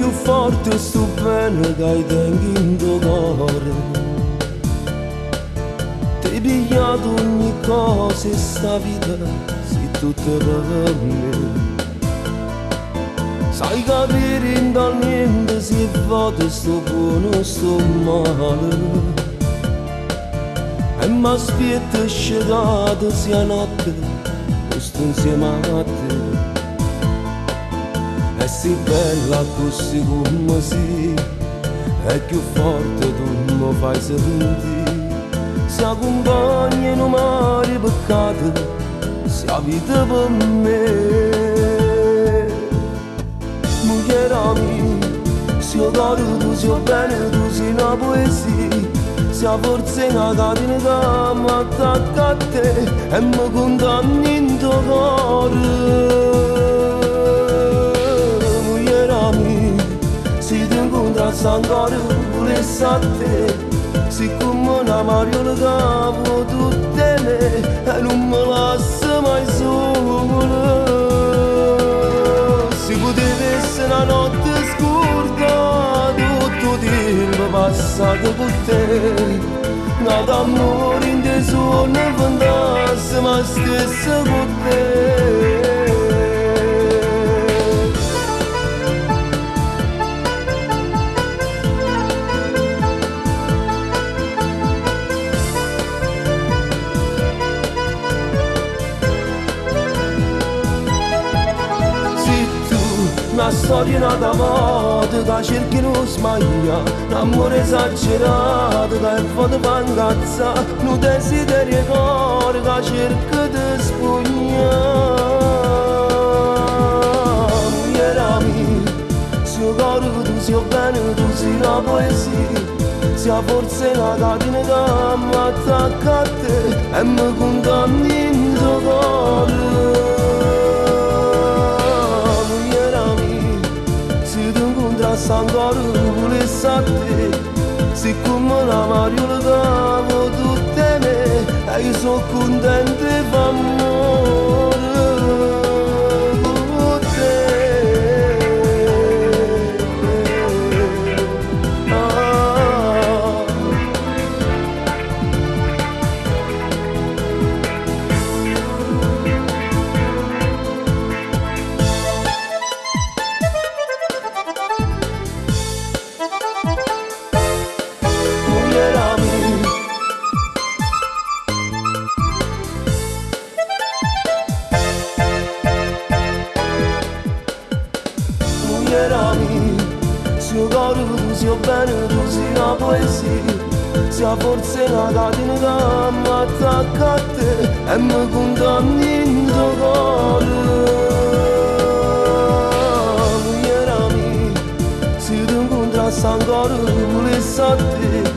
più forte e sto bene che hai tengi in tuo cuore. Ti hai pigliato ogni cosa e sta vita si tutta per me. Sai capire in dal niente se è vuoto sto buono sto male. E m'aspetta scedato sia notte e sto insieme a te. E sei bella così come sei, è più forte tu mi fai sentire. Si accompagna in un mare peccato, sia vita per me. Mugliera mia, se io caro tu sia bene, tu sei una poesia. Sia forse una catena che mi attacca a te e mi condanni in tuo cuore. Mugliera mia, se ti incontrassi ancora volessi a te, siccome una mariola che vuoi tutte me e non mi lascia mai sola. Se poteva essere una notte scura, tutto il tempo passato con te, nato amore in te sogni e fantasma stesso con te. Una storia nata morta che cerchi non sbaglia, l'amore esagerato che fa fa incazzare, un desiderio cuore che cerca di spugnare. Mugliera mia, se io caro tu sia bene, tu sei una poesia, sia forse una catena che mi attacca a te e mi condanni in tuo cuore. Ancora volessi a te, siccome una mariola che vuoi tutte me e io sono contento e fa amore con te. Se io caro tu sia bene, tu sei una poesia, sia forse una catena che mi attacca a te e mi condanni in tuo cuore. Mugliera mia, se ti incontrassi ancora volessi a te,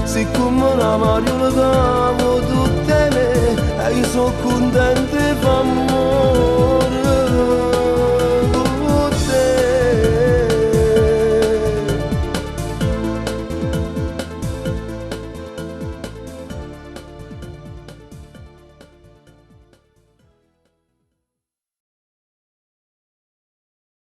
siccome una mariola che vuoi tutte me e io sono contento e fa amore.